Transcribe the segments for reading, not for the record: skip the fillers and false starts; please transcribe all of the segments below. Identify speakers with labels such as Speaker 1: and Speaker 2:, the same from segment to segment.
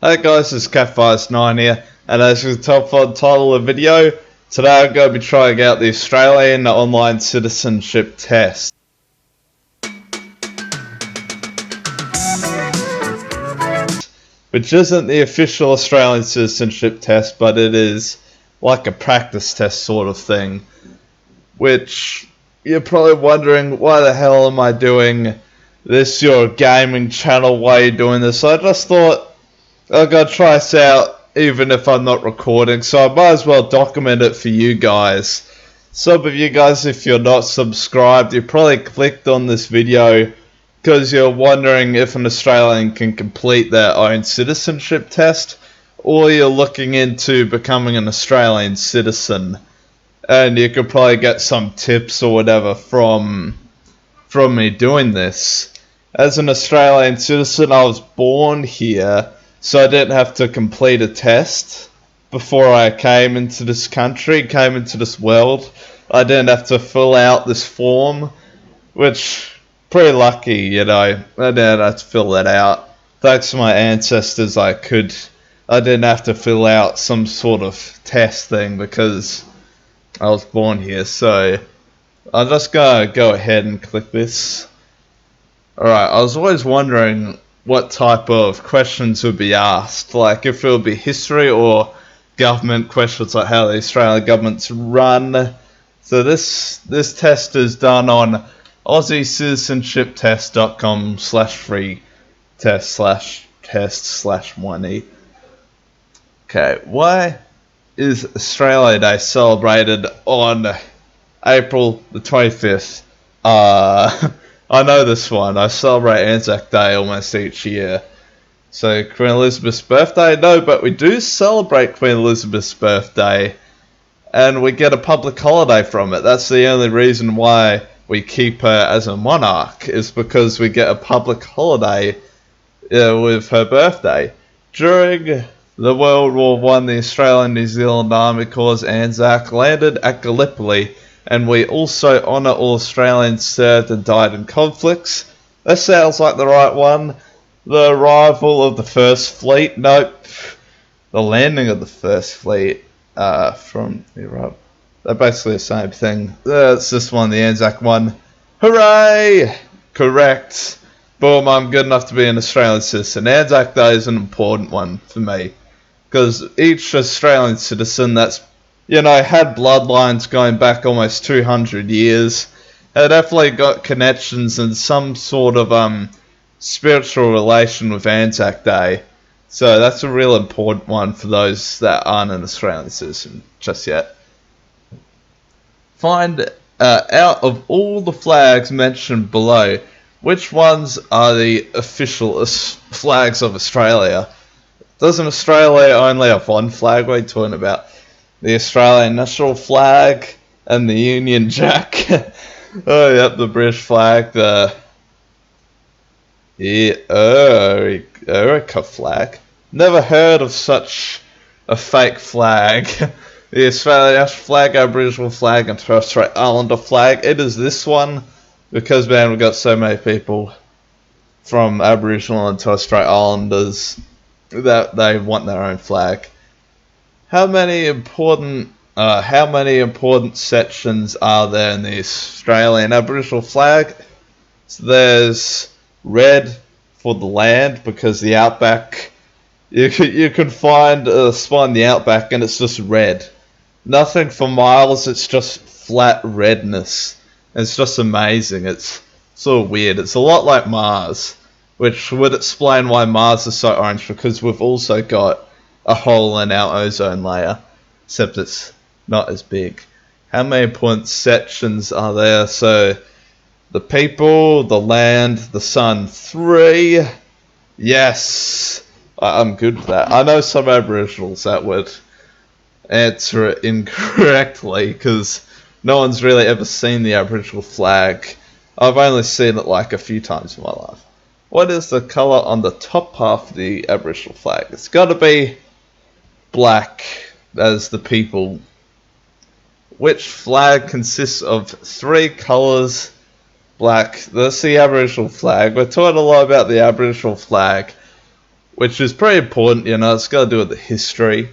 Speaker 1: Hey guys, it's Cat59 here, and as you can tell from the title of the video, today I'm going to be trying out the Australian online citizenship test. Which isn't the official Australian citizenship test, but it is like a practice test sort of thing. Which, you're probably wondering, why the hell am I doing this, your gaming channel, why are you doing this? So I just thought, I'm going to try this out even if I'm not recording, so I might as well document it for you guys. Some of you guys, if you're not subscribed, you probably clicked on this video because you're wondering if an Australian can complete their own citizenship test, or you're looking into becoming an Australian citizen, and you could probably get some tips or whatever from me doing this. As an Australian citizen, I was born here, so I didn't have to complete a test before I came into this country, came into this world. I didn't have to fill out this form, which, pretty lucky, you know. I didn't have to fill that out. Thanks to my ancestors, I didn't have to fill out some sort of test thing because I was born here. So I'm just gonna go ahead and click this. Alright, I was always wondering what type of questions would be asked, like if it would be history or government questions, like how the Australian government's run. So this test is done on AussieCitizenshipTest.com/free test/test/1e. Okay, why is Australia Day celebrated on April the 25th? I know this one. I celebrate Anzac Day almost each year. So Queen Elizabeth's birthday? No, but we do celebrate Queen Elizabeth's birthday, and we get a public holiday from it. That's the only reason why we keep her as a monarch, is because we get a public holiday with her birthday. During the World War I, the Australian New Zealand Army Corps Anzac landed at Gallipoli, and we also honour all Australians served and died in conflicts. That sounds like the right one. The arrival of the First Fleet? Nope. The landing of the First Fleet from Europe. They're basically the same thing. It's this one, the Anzac one. Hooray! Correct. Boom, I'm good enough to be an Australian citizen. Anzac Day is an important one for me, because each Australian citizen that's, you know, had bloodlines going back almost 200 years, had definitely got connections and some sort of spiritual relation with Anzac Day. So that's a real important one for those that aren't an Australian citizen just yet. Find out of all the flags mentioned below, which ones are the official flags of Australia? Doesn't Australia only have one flag? What are you talking about? The Australian national flag and the Union Jack. Oh, yep, the British flag, the America flag. Never heard of such a fake flag. The Australian national flag, Aboriginal flag, and Torres Strait Islander flag. It is this one, because, man, we've got so many people from Aboriginal and Torres Strait Islanders that they want their own flag. How many important sections are there in the Australian Aboriginal flag? So there's red for the land, because the outback, you can find a spot in the outback and it's just red. Nothing for miles, it's just flat redness. It's just amazing. It's sort of weird. It's a lot like Mars, which would explain why Mars is so orange, because we've also got a hole in our ozone layer, except it's not as big. How many important sections are there? So the people, the land, the sun. 3. Yes, I'm good with that. I know some Aboriginals that would answer it incorrectly, because no one's really ever seen the Aboriginal flag. I've only seen it like a few times in my life. What is the colour on the top half of the Aboriginal flag? It's got to be black, as the people. Which flag consists of 3 colours? Black. That's the Aboriginal flag. We're talking a lot about the Aboriginal flag. which is pretty important, it's got to do with the history.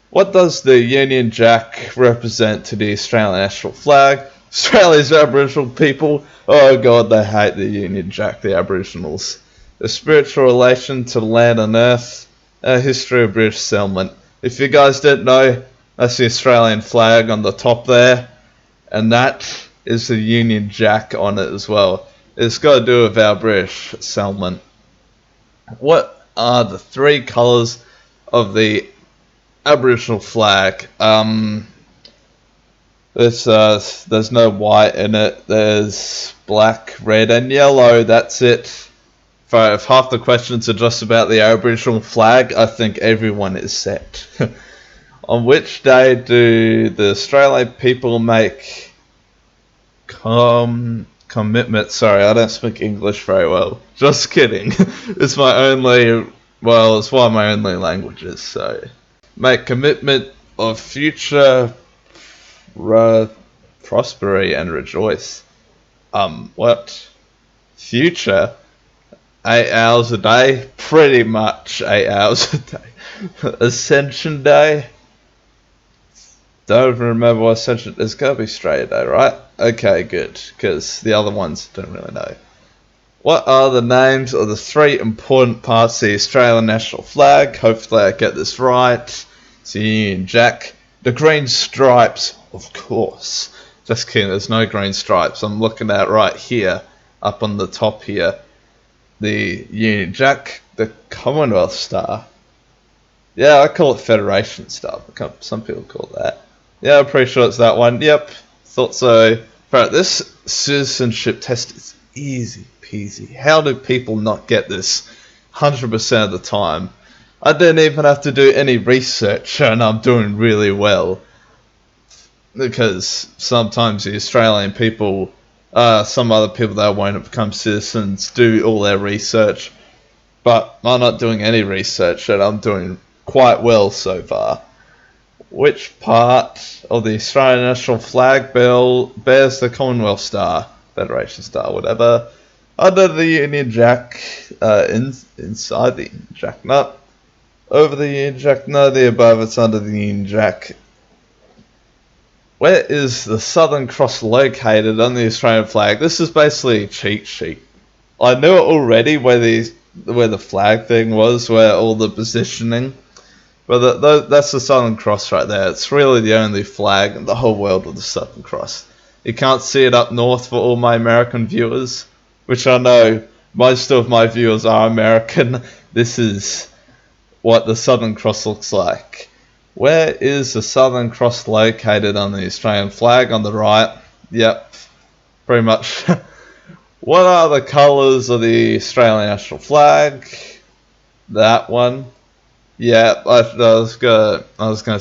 Speaker 1: What does the Union Jack represent to the Australian national flag? Australia's Aboriginal people, oh god, they hate the Union Jack, the Aboriginals. The spiritual relation to land and earth, a history of British settlement. If you guys didn't know, that's the Australian flag on the top there, and that is the Union Jack on it as well. It's got to do with our British settlement. What are the three colours of the Aboriginal flag? There's no white in it. There's black, red, and yellow. That's it. If half the questions are just about the Aboriginal flag, I think everyone is set. On which day do the Australian people make commitment? Sorry, I don't speak English very well. Just kidding. It's one of my only languages. So, make commitment of future prosperity and rejoice. What? Future? 8 hours a day? Pretty much 8 hours a day. Ascension Day? Don't remember what Ascension... It's gotta be Straya Day, right? Okay, good. Because the other ones don't really know. What are the names of the three important parts of the Australian national flag? Hopefully I get this right. It's the Union Jack. The green stripes, of course. Just kidding, there's no green stripes. I'm looking at right here, up on the top here. The Union Jack, the Commonwealth Star. Yeah, I call it Federation Star. Some people call it that. Yeah, I'm pretty sure it's that one. Yep, thought so. Right, this citizenship test is easy peasy. How do people not get this 100% of the time? I didn't even have to do any research and I'm doing really well. Because sometimes the Australian people, some other people that won't become citizens do all their research. But I'm not doing any research and I'm doing quite well so far. Which part of the Australian national flag bears the Commonwealth Star, Federation Star, whatever, under the Union Jack, inside the Union Jack, not over the Union Jack, no, the above, it's under the Union Jack. Where is the Southern Cross located on the Australian flag? This is basically a cheat sheet. I knew it already where the flag thing was, where all the positioning. But that's the Southern Cross right there. It's really the only flag in the whole world with the Southern Cross. You can't see it up north for all my American viewers, which I know most of my viewers are American. This is what the Southern Cross looks like. Where is the Southern Cross located on the Australian flag? On the right. Yep, pretty much. What are the colours of the Australian national flag? That one. Yeah, I was gonna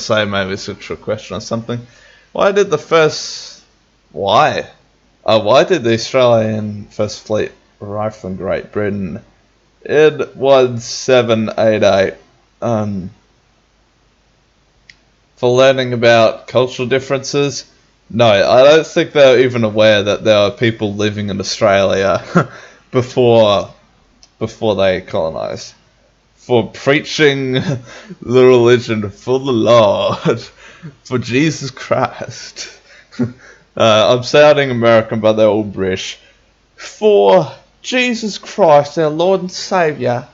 Speaker 1: say maybe it's a trick question or something. Why did the Australian First Fleet arrive from Great Britain in 1788? For learning about cultural differences? No, I don't think they were even aware that there were people living in Australia before they colonised. For preaching the religion for the Lord, for Jesus Christ. I'm sounding American, but they're all British. For Jesus Christ, our Lord and Saviour.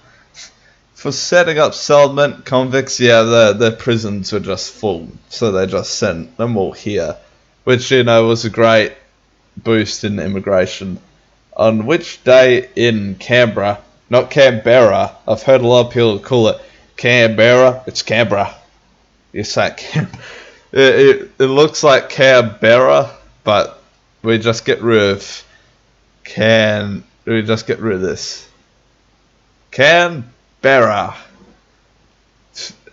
Speaker 1: For setting up settlement, convicts, yeah, their prisons were just full, so they just sent them all here. Which, was a great boost in immigration. On which day in Canberra, not Canberra, I've heard a lot of people call it Canberra, it's Canberra. You say Canberra. It looks like Canberra, but we just get rid of this. Canberra.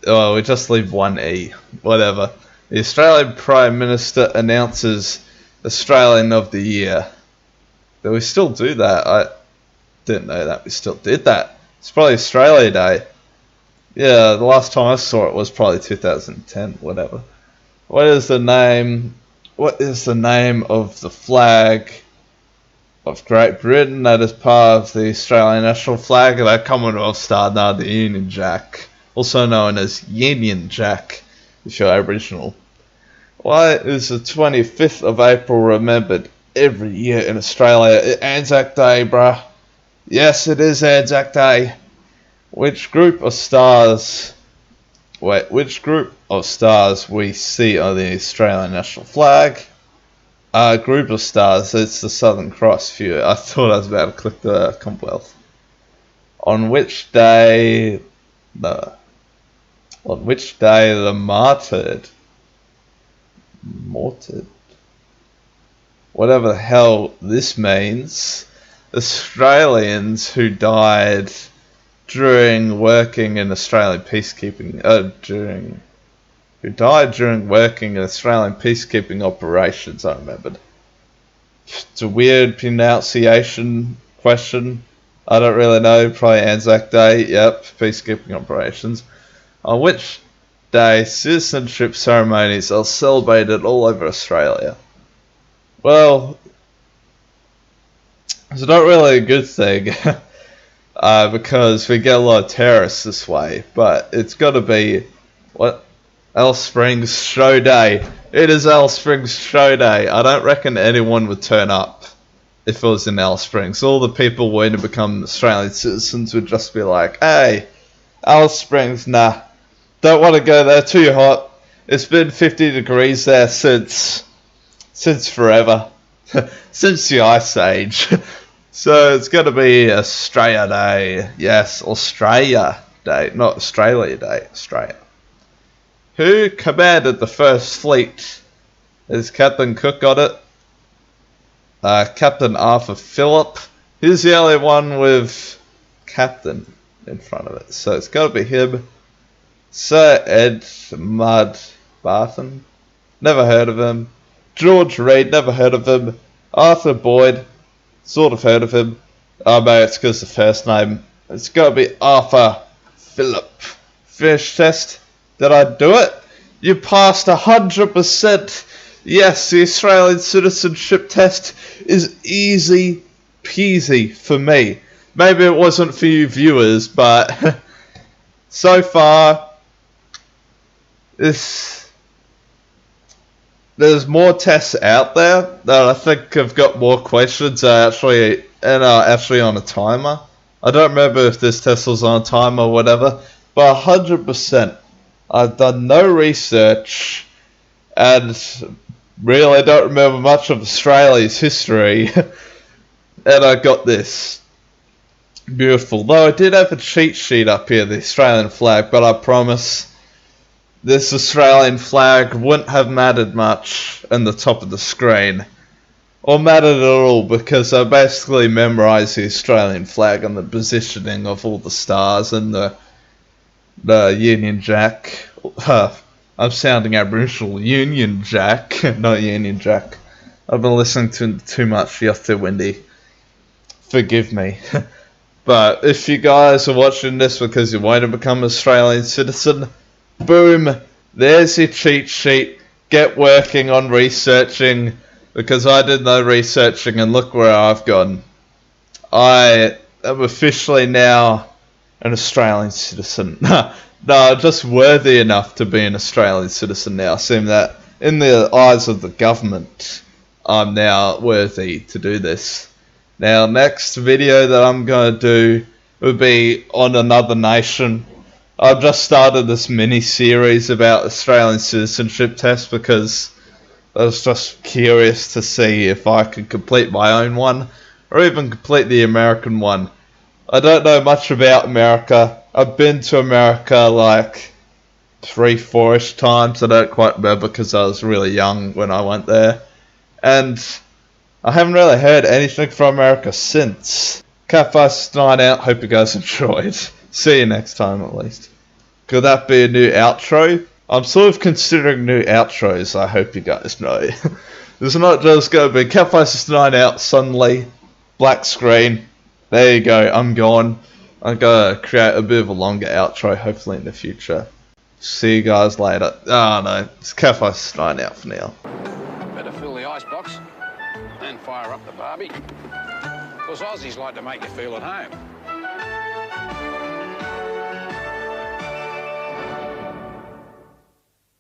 Speaker 1: Oh, we just leave one E. Whatever. The Australian Prime Minister announces Australian of the Year. Do we still do that? I didn't know that we still did that. It's probably Australia Day. Yeah, the last time I saw it was probably 2010, whatever. What is the name of the flag of Great Britain that is part of the Australian national flag, and a Commonwealth star known the Union Jack, also known as Union Jack if you're Aboriginal. Why is the 25th of April remembered every year in Australia? Anzac Day, bruh. Yes, it is Anzac Day. Which group of stars we see on the Australian national flag? Group of stars, it's the Southern Cross view. I thought I was about to click the Commonwealth. On which day the martyred, whatever the hell this means, Australians who died during working in Australian peacekeeping, during working in Australian peacekeeping operations, I remembered. It's a weird pronunciation question. I don't really know, probably Anzac Day, yep, peacekeeping operations. On which day citizenship ceremonies are celebrated all over Australia? Well, it's not really a good thing, because we get a lot of terrorists this way, but it's got to be, Alice Springs Show Day. It is Alice Springs Show Day. I don't reckon anyone would turn up if it was in Alice Springs. All the people wanting to become Australian citizens would just be like, hey, Alice Springs, nah, don't want to go there, too hot. It's been 50 degrees there since forever. Since the Ice Age. So it's got to be Australia Day. Yes, Australia Day, not Australia Day, Australia. Who commanded the first fleet? Is Captain Cook got it? Captain Arthur Phillip. He's the only one with Captain in front of it, so it's got to be him. Sir Edmund Barton. Never heard of him. George Reed. Never heard of him. Arthur Boyd. Sort of heard of him. Oh, maybe it's because the first name. It's got to be Arthur Phillip. Finish test. Did I do it? You passed 100%. Yes, the Australian citizenship test is easy peasy for me. Maybe it wasn't for you viewers, but so far, there's more tests out there that I think have got more questions actually on a timer. I don't remember if this test was on a timer or whatever, but 100%. I've done no research and really don't remember much of Australia's history, and I got this. Beautiful. Though I did have a cheat sheet up here, the Australian flag, but I promise this Australian flag wouldn't have mattered much in the top of the screen, or mattered at all, because I basically memorised the Australian flag and the positioning of all the stars and the Union Jack. I'm sounding Aboriginal. Union Jack, not Union Jack. I've been listening to too much You're Windy. Forgive me. But if you guys are watching this because you want to become an Australian citizen, boom, there's your cheat sheet. Get working on researching, because I did no researching and look where I've gone. I am officially now an Australian citizen. No, just worthy enough to be an Australian citizen now. Seeing that in the eyes of the government, I'm now worthy to do this. Now, next video that I'm going to do will be on another nation. I've just started this mini-series about Australian citizenship tests because I was just curious to see if I could complete my own one, or even complete the American one. I don't know much about America. I've been to America like 3-4ish times. I don't quite remember because I was really young when I went there. And I haven't really heard anything from America since. Catfight 9 out. Hope you guys enjoyed. See you next time at least. Could that be a new outro? I'm sort of considering new outros, I hope you guys know. It's not just going to be Catfight 9 out suddenly. Black screen. There you go, I'm gone. I'm going to create a bit of a longer outro, hopefully in the future. See you guys later. Oh no, it's Catfight 9 out for now.
Speaker 2: Better fill the icebox and fire up the barbie. Because Aussies like to make you feel at home.